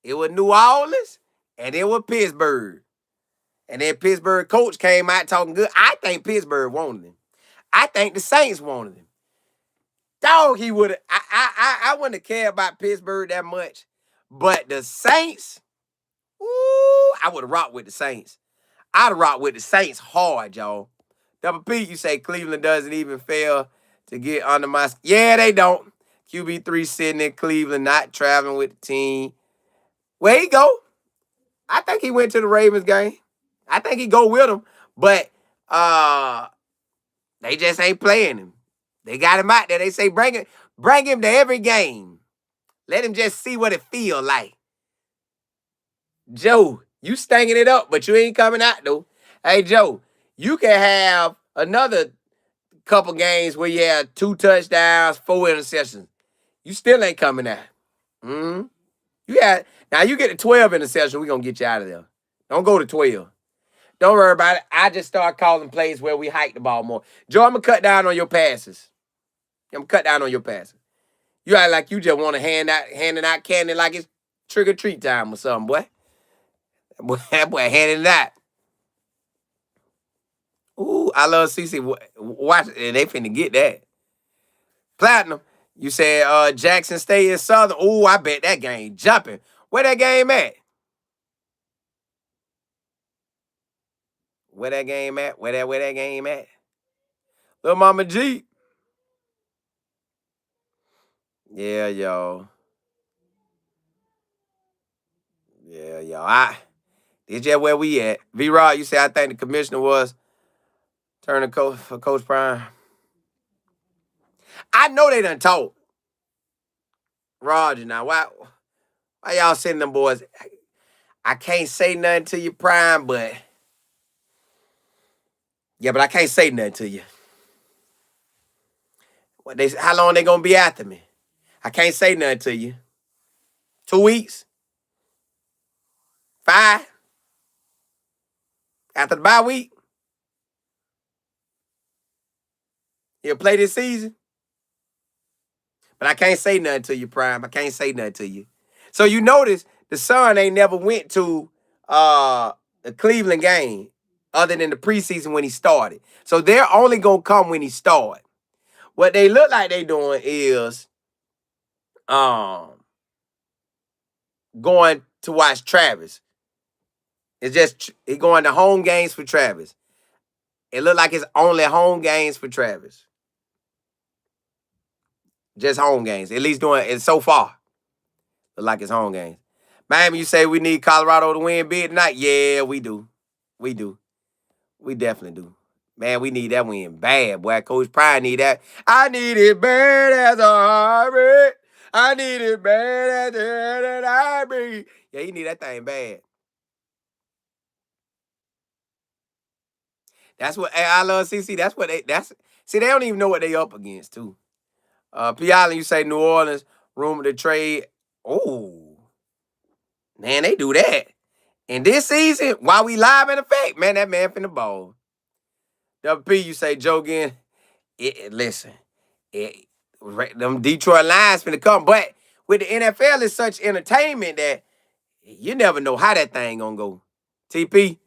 It was New Orleans and it was Pittsburgh. And then Pittsburgh coach came out talking good. I think Pittsburgh wanted him. I think the Saints wanted him. Dog, he would have. I wouldn't have cared about Pittsburgh that much. But the Saints, I would have rocked with the Saints. I'd have rocked with the Saints hard, y'all. Double P, you say Cleveland doesn't even fail to get under my... Yeah, they don't. QB3 sitting in Cleveland, not traveling with the team. Where he go? I think he went to the Ravens game. I think he go with them. But they just ain't playing him. They got him out there. They say bring him to every game. Let him just see what it feel like. Joe, you stinking it up, but you ain't coming out, though. Hey, Joe, You can have another couple games where you have 2 touchdowns, 4 interceptions. You still ain't coming out. Mm-hmm. Now you get to 12 interceptions, we're gonna get you out of there. Don't go to 12. Don't worry about it. I just start calling plays where we hike the ball more. Joe, I'm gonna cut down on your passes. I'm gonna cut down on your passes. You act like you just want to handing out candy like it's trick or treat time or something, boy. That boy handing it out. Ooh, I love CC. Watch, they finna get that. Platinum. You said Jackson State is Southern. Ooh, I bet that game jumping. Where that game at? Where that game at? Where that game at? Little Mama G. Yeah, y'all. Yeah, y'all. This just where we at. V-Rod, you say I think the commissioner was turning coach for Coach Prime. I know they done talk. Roger, now why y'all sending them boys? I can't say nothing to you, Prime, but I can't say nothing to you. How long they gonna be after me? I can't say nothing to you. 2 weeks? 5? After the bye week? He'll play this season? But I can't say nothing to you, Prime. I can't say nothing to you. So you notice the Sun ain't never went to the Cleveland game other than the preseason when he started. So they're only gonna come when he started. What they look like they doing is going to watch Travis. It's just he going to home games for Travis. It look like it's only home games for Travis. Just home games. At least doing it so far. Look like it's home games. Miami, you say we need Colorado to win big tonight? Yeah, we do. We do. We definitely do. Man, we need that win bad, boy. Coach Prime need that. I need it bad as a heartbeat. I need it bad as the air that I breathe. Yeah, he need that thing bad. That's what I love CC. See, they don't even know what they up against, too. P. Allen, you say New Orleans, rumor to trade. Oh, man, they do that. And this season, while we live in effect, man, that man finna ball. WP, you say Joe again. Listen, them Detroit Lions finna come. But with the NFL, it's such entertainment that you never know how that thing gonna go. TP,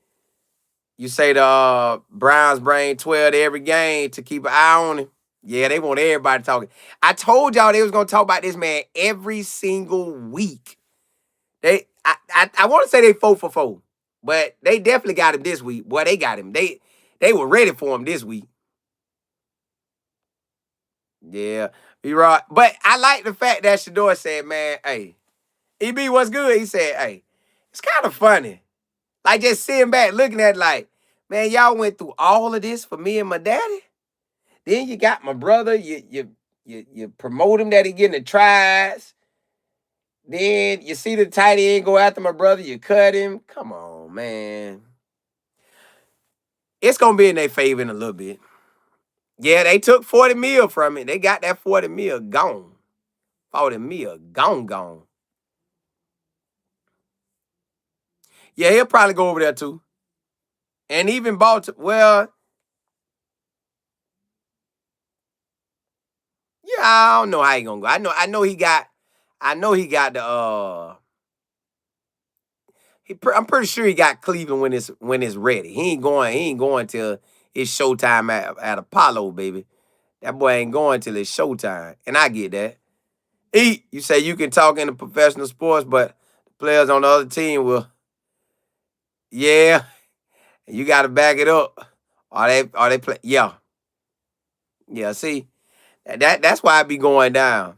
you say the Browns bring 12 to every game to keep an eye on him. Yeah, they want everybody talking. I told y'all they was gonna talk about this man every single week. I want to say they 4 for 4, but they definitely got him this week. Boy, they got him. They were ready for him this week. Yeah, be right. But I like the fact that Shadour said, man, hey, EB, what's good? He said, hey, it's kind of funny. Like just sitting back looking at it like, man, y'all went through all of this for me and my daddy. Then you got my brother. You promote him that he getting the tries. Then you see the tight end go after my brother. You cut him. Come on, man. It's gonna be in their favor in a little bit. Yeah, they took 40 mil from it. They got that 40 mil gone. 40 mil gone. Yeah, he'll probably go over there too. And even Baltimore, well, yeah, I don't know how he gonna go. I know he got the I'm pretty sure he got Cleveland when it's ready. He ain't going till it's showtime at Apollo, baby. That boy ain't going till it's showtime. And I get that. You say you can talk in the professional sports, but the players on the other team will, yeah, you gotta back it up. Are they play? Yeah. Yeah, see, that's why I be going down.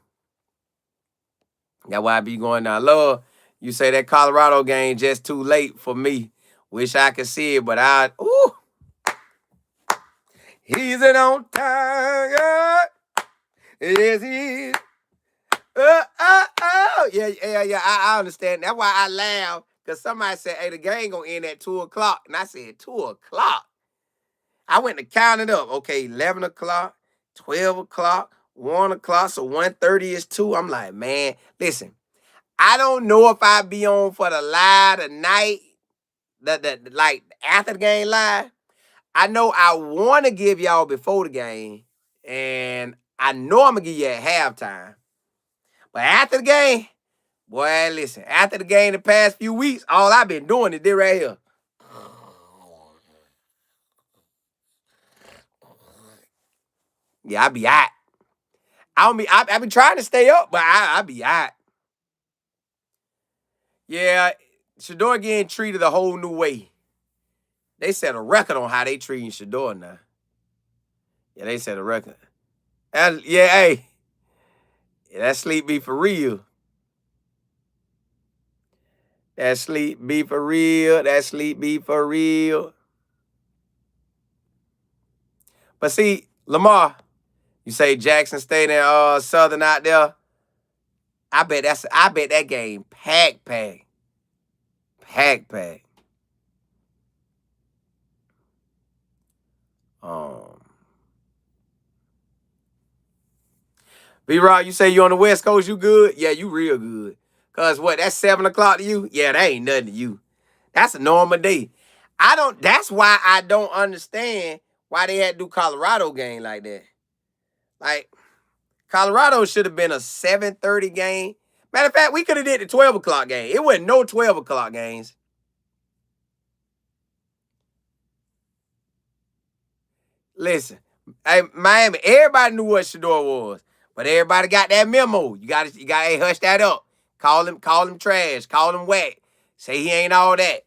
That's why I be going down. Lord, you say that Colorado game just too late for me. Wish I could see it, but he's an on time God. Yes, he is. Yeah. I understand. That's why I laugh. Because somebody said, hey, the game gonna end at 2 o'clock. And I said, 2 o'clock? I went to count it up. Okay, 11 o'clock, 12 o'clock, 1 o'clock, so 1:30 is 2. I'm like, man, listen, I don't know if I be on for the live tonight, like after the game live. I know I want to give y'all before the game, and I know I'm going to give you at halftime. But after the game, boy, listen, after the game the past few weeks, all I've been doing is this right here. Yeah, I be out. I be trying to stay up, but I be out. Yeah, Shadour getting treated a whole new way. They set a record on how they treating Shadour now. Yeah, they set a record. And yeah, hey, yeah, that sleep be for real. That sleep be for real. That sleep be for real. But see, Lamar, you say Jackson State and Southern out there. I bet that game pack. Um B-Rock, you say you on the West Coast, you good? Yeah, you real good. Cause what, that's 7 o'clock to you? Yeah, that ain't nothing to you. That's a normal day. That's why I don't understand why they had to do Colorado game like that. Like, Colorado should have been a 7:30 game. Matter of fact, we could have did the 12 o'clock game. It wasn't no 12 o'clock games. Listen, hey, Miami, everybody knew what Shadour was. But everybody got that memo. You gotta hush that up. Call him trash. Call him whack. Say he ain't all that.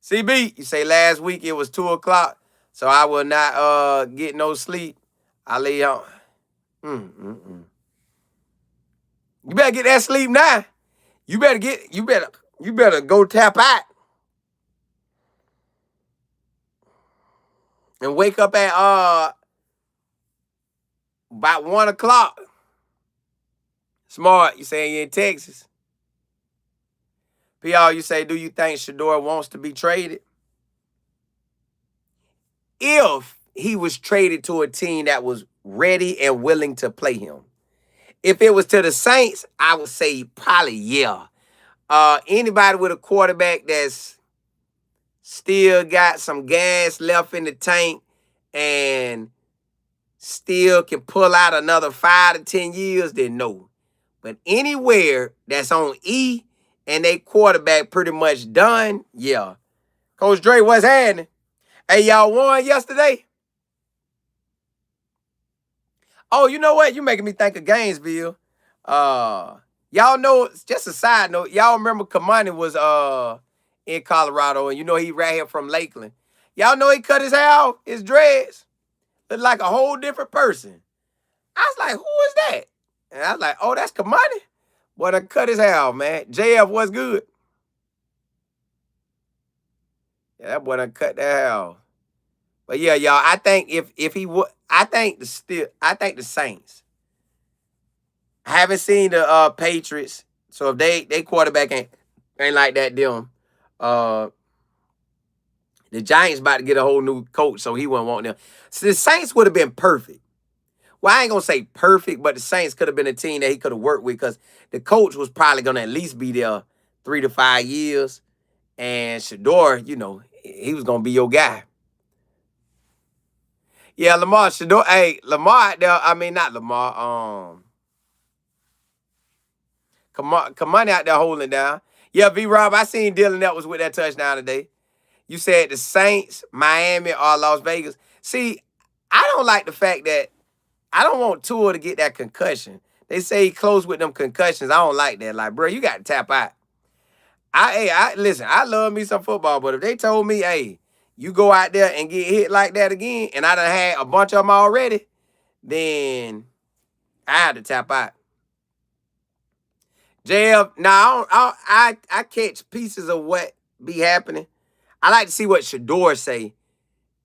CB, you say last week it was 2 o'clock, so I will not get no sleep. I lay on. You better get that sleep now. You better go tap out and wake up at about 1 o'clock. Smart, you saying you in Texas. PR, you say, do you think Shadour wants to be traded? If he was traded to a team that was ready and willing to play him. If it was to the Saints, I would say probably yeah. Anybody with a quarterback that's still got some gas left in the tank and still can pull out another 5 to 10 years, then no. But anywhere that's on E and they quarterback pretty much done, yeah. Coach Dre, what's happening? Hey, y'all won yesterday? Oh, you know what? You making me think of Gainesville. Y'all know, just a side note, y'all remember Kamani was in Colorado, and you know he right here from Lakeland. Y'all know he cut his hair off, his dreads. Looked like a whole different person. I was like, who is that? And I was like, oh, that's Kamani? Boy, done cut his hair off, man. JF, what's good? Yeah, that boy done cut that hair off. But yeah, y'all, I think if he would, I think the Saints. I haven't seen the Patriots, so if they quarterback ain't like that, them. The Giants about to get a whole new coach, so he wouldn't want them. So the Saints would have been perfect. Well, I ain't gonna say perfect, but the Saints could have been a team that he could have worked with because the coach was probably gonna at least be there 3 to 5 years, and Shadour, you know, he was gonna be your guy. Yeah, Lamar Shadour. Hey, Lamar out there. I mean, not Lamar. Come on out there holding it down. Yeah, V-Rob, I seen Dylan that was with that touchdown today. You said the Saints, Miami, or Las Vegas. See, I don't like the fact that I don't want Tua to get that concussion. They say he close with them concussions. I don't like that. Like, bro, you got to tap out. Listen, I love me some football, but if they told me, hey, you go out there and get hit like that again, and I done had a bunch of them already, then I had to tap out. JF, now I catch pieces of what be happening. I like to see what Shadour say,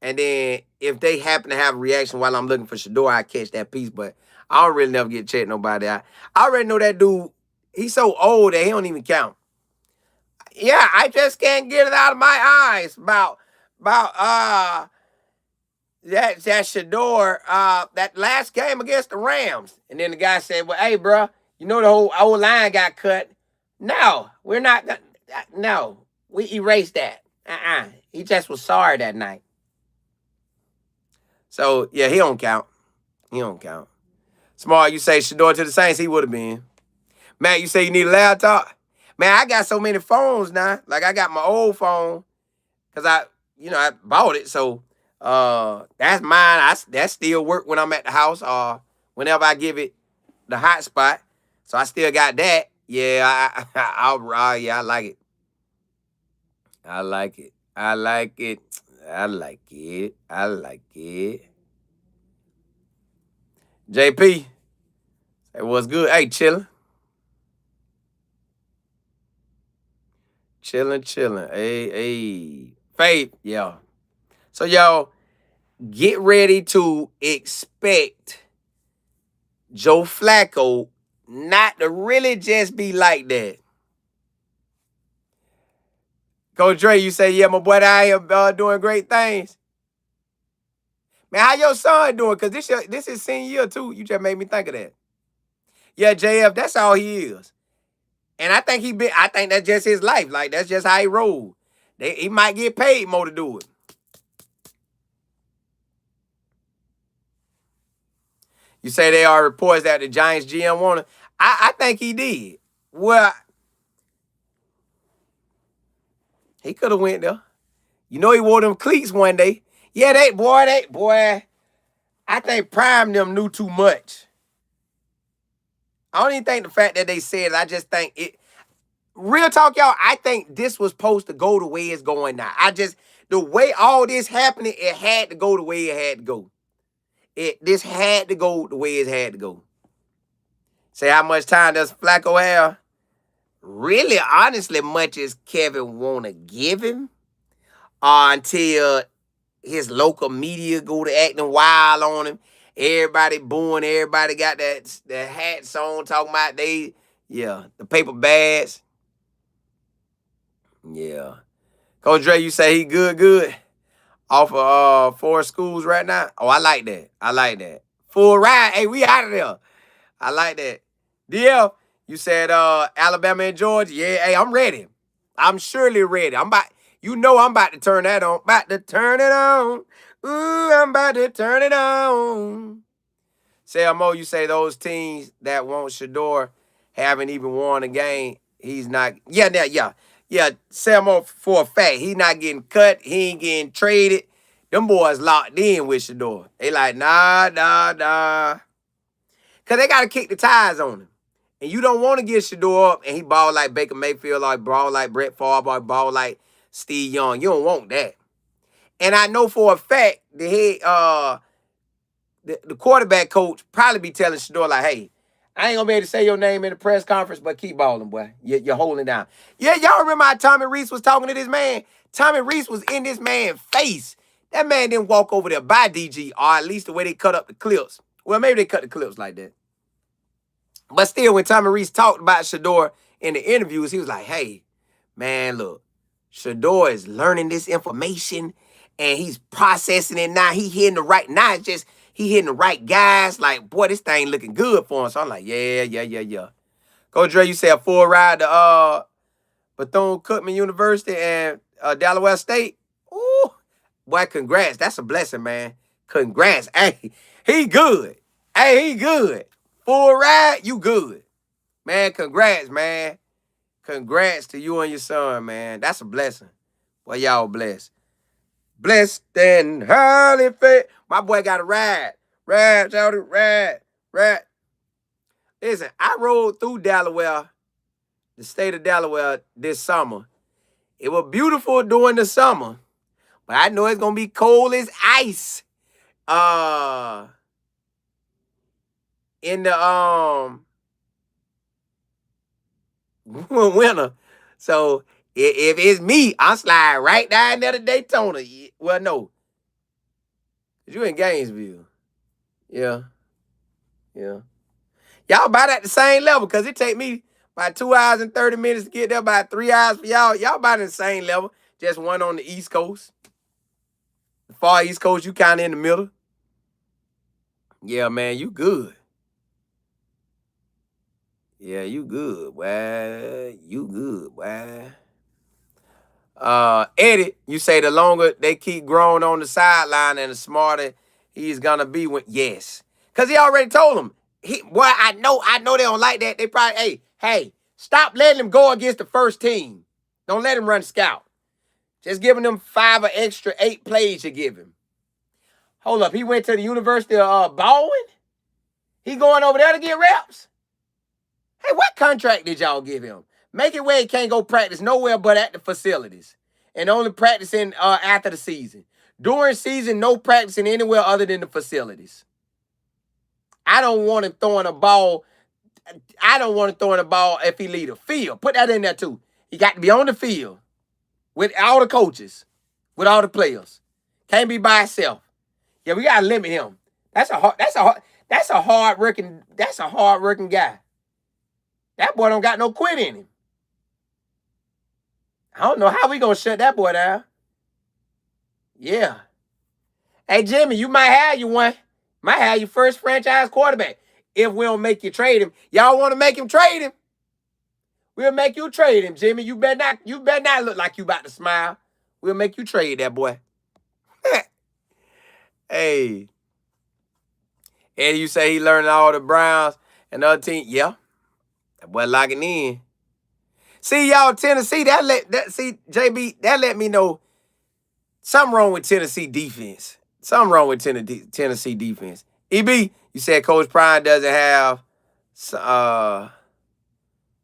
and then if they happen to have a reaction while I'm looking for Shadour, I catch that piece. But I don't really never get checked nobody. I already know that dude. He's so old that he don't even count. Yeah, I just can't get it out of my eyes about that Shadour, that last game against the Rams. And then the guy said, well, hey, bro, you know the whole old line got cut. No, we're not. No, we erased that. He just was sorry that night. So, yeah, he don't count. He don't count. Smart, you say Shadour to the Saints, he would have been. Matt, you say you need a laptop? Man, I got so many phones now. Like, I got my old phone because I bought it. So, that's mine. That still work when I'm at the house or whenever I give it the hotspot. So, I still got that. Yeah, yeah, I like it. I like it. I like it. I like it. I like it. JP, it was good. Hey, chilling. Chilling. Hey. Faith, yeah. So, y'all, get ready to expect Joe Flacco not to really just be like that. Coach Dre, you say, yeah, my boy out here doing great things. Man, how your son doing? Because this is senior year, too. You just made me think of that. Yeah, JF, that's all he is. And I think I think that's just his life. Like, that's just how he roll. He might get paid more to do it. You say there are reports that the Giants GM wanted. I think he did. Well, he could have went there. You know he wore them cleats one day. Yeah, boy. I think Prime them knew too much. I don't even think the fact that they said it. I just think it. Real talk, y'all. I think this was supposed to go the way it's going now. The way all this happening, it had to go the way it had to go. This had to go the way it had to go. Say how much time does Flacco have? Really, honestly, much as Kevin want to give him, until his local media go to acting wild on him. Everybody booing. Everybody got that hats on talking about the paper bags. Yeah. Coach Dre, you say he good off of 4 schools right now? Oh, I like that. Full ride. Hey, we out of there. I like that. DL, you said Alabama and Georgia. Yeah, hey, I'm ready. I'm surely ready. I'm about to turn that on. About to turn it on. Ooh, I'm about to turn it on. Say Mo, you say those teams that want Shadour haven't even won a game. He's not. Yeah. Say Mo for a fact. He's not getting cut. He ain't getting traded. Them boys locked in with Shadour. They like, nah. Because they got to kick the ties on him. And you don't want to get Shadour up and he ball like Baker Mayfield, or ball like Brett Favre, or ball like Steve Young. You don't want that. And I know for a fact the quarterback coach probably be telling Shadour like, hey, I ain't going to be able to say your name in the press conference, but keep balling, boy. You're holding down. Yeah, y'all remember how Tommy Reese was talking to this man? Tommy Reese was in this man's face. That man didn't walk over there by DG, or at least the way they cut up the clips. Well, maybe they cut the clips like that. But still, when Tommy Reese talked about Shadour in the interviews, he was like, hey, man, look, Shadour is learning this information and he's processing it now. He hitting the right guys. Like, boy, this thing looking good for him. So I'm like, yeah. Coach Dre, you say a full ride to Bethune-Cookman University and Delaware State. Ooh, boy, congrats. That's a blessing, man. Congrats. Hey, he good. Full ride, you good. Man, congrats, man. Congrats to you and your son, man. That's a blessing. Boy, y'all blessed. Blessed and highly favored. My boy got a ride. Ride, Shadour, ride. Listen, I rode through Delaware, the state of Delaware, this summer. It was beautiful during the summer, but I know it's going to be cold as ice. In the winter. So if it's me, I'm sliding right down there to Daytona. Well, no. You in Gainesville. Yeah. Y'all about at the same level, because it take me about 2 hours and 30 minutes to get there, about 3 hours for y'all. Y'all about at the same level. Just one on the East Coast. The Far East Coast, you kind of in the middle. Yeah, man, you good. Yeah, you good, boy. You good, boy. Eddie, you say the longer they keep growing on the sideline and the smarter he's gonna be when yes. Cause he already told him. I know they don't like that. They probably, hey, stop letting him go against the first team. Don't let him run scout. Just giving them 5 or extra 8 plays you give him. Hold up, he went to the University of Baldwin? He going over there to get reps? Hey, what contract did y'all give him? Make it where he can't go practice nowhere but at the facilities. And only practicing after the season. During season, no practicing anywhere other than the facilities. I don't want him throwing a ball. I don't want him throwing a ball if he leave the field. Put that in there too. He got to be on the field with all the coaches, with all the players. Can't be by himself. Yeah, we gotta limit him. That's a hard working guy. That boy don't got no quit in him. I don't know how we gonna shut that boy down. Yeah. Hey, Jimmy, you might have you one. Might have your first franchise quarterback. If we don't make you trade him. Y'all want to make him trade him? We'll make you trade him, Jimmy. You better not look like you about to smile. We'll make you trade that boy. Hey. Eddie, you say he learned all the Browns and the other team. Yeah. That boy locking in. See, y'all, Tennessee, JB, that let me know something wrong with Tennessee defense. Something wrong with Tennessee defense. EB, you said Coach Prime doesn't have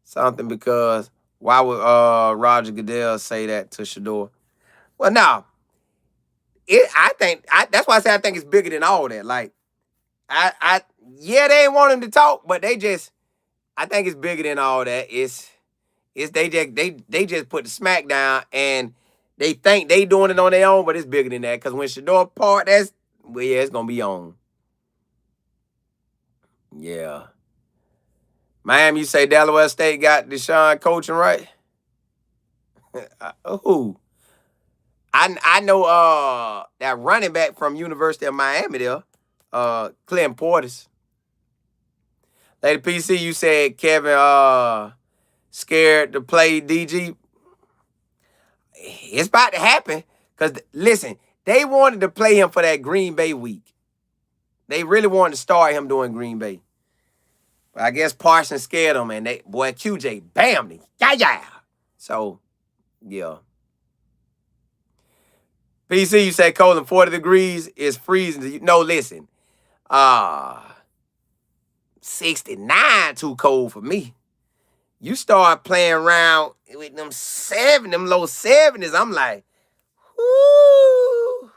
something because why would Roger Goodell say that to Shadour? Well, no. That's why I say I think it's bigger than all that. Like, yeah, they ain't want him to talk, but I think it's bigger than all that. They just put the smack down and they think they doing it on their own, but it's bigger than that. Because when Shadour part, it's gonna be on. Yeah. Miami, you say Delaware State got Deshaun coaching right? Who? I know that running back from University of Miami there, Clem Portis. Lady PC, you said Kevin scared to play DG. It's about to happen. Because, listen, they wanted to play him for that Green Bay week. They really wanted to start him doing Green Bay. But I guess Parsons scared him, and QJ, bam, yeah. So, yeah. PC, you say, Colin, 40 degrees is freezing. No, listen. 69 too cold for me. You start playing around with them low 70s, I'm like, whoo.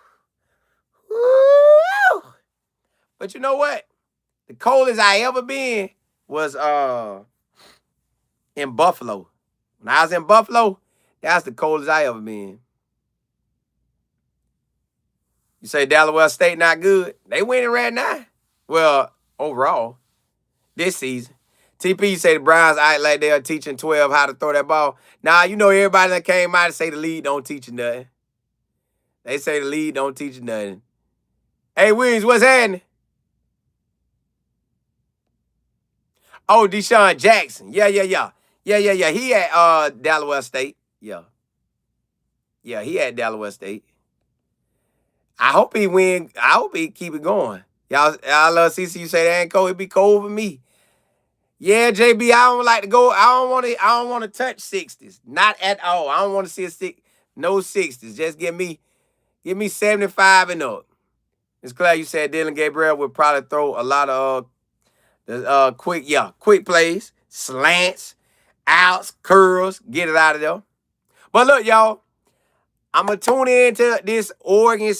But you know what? The coldest I ever been was in Buffalo. When I was in Buffalo, that's the coldest I ever been. You say Delaware State not good? They winning right now. Well, overall, this season. TP, you say the Browns act like they are teaching 12 how to throw that ball. Nah, you know everybody that came out and say the lead don't teach you nothing. They say the lead don't teach you nothing. Hey, Williams, what's happening? Oh, Deshaun Jackson. Yeah. He at Delaware State. Yeah, he at Delaware State. I hope he win. I hope he keep it going. Y'all love CC. You say that ain't cold. It be cold for me. Yeah, JB, I don't like to go. I don't want to touch 60s. Not at all. I don't want to see no 60s. Just give me 75 and up. It's glad you said Dylan Gabriel would probably throw a lot of quick plays, slants, outs, curls, get it out of there. But look, y'all, I'm going to tune into this Oregon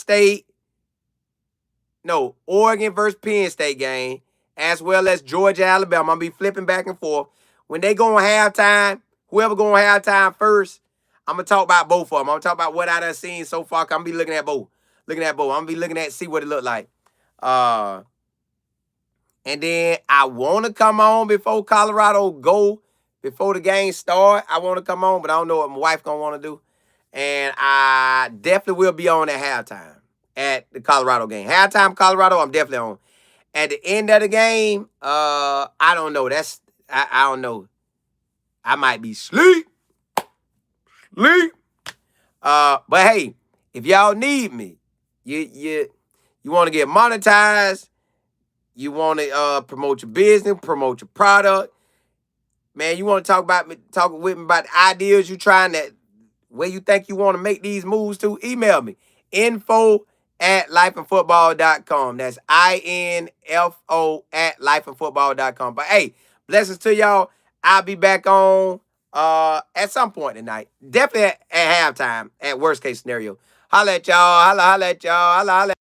versus Penn State game, as well as Georgia, Alabama. I'm going to be flipping back and forth. When they go on halftime, whoever go on halftime first, I'm going to talk about both of them. I'm going to talk about what I done seen so far. I'm going to be looking at both. I'm going to be looking at see what it look like. And then I want to come on before Colorado go, before the game start. I want to come on, but I don't know what my wife going to want to do. And I definitely will be on at halftime. the Colorado game. Halftime Colorado, I'm definitely on. At the end of the game, I don't know. I don't know. I might be sleep. But hey, if y'all need me, you want to get monetized, you want to promote your business, promote your product, man, you want to talk with me about the ideas you trying that where you think you want to make these moves to, email me. info@lifeandfootball.com. That's info@lifeandfootball.com. But hey, blessings to y'all. I'll be back on at some point tonight. Definitely at halftime, at worst case scenario. Holla at y'all. Holla at y'all. Holla.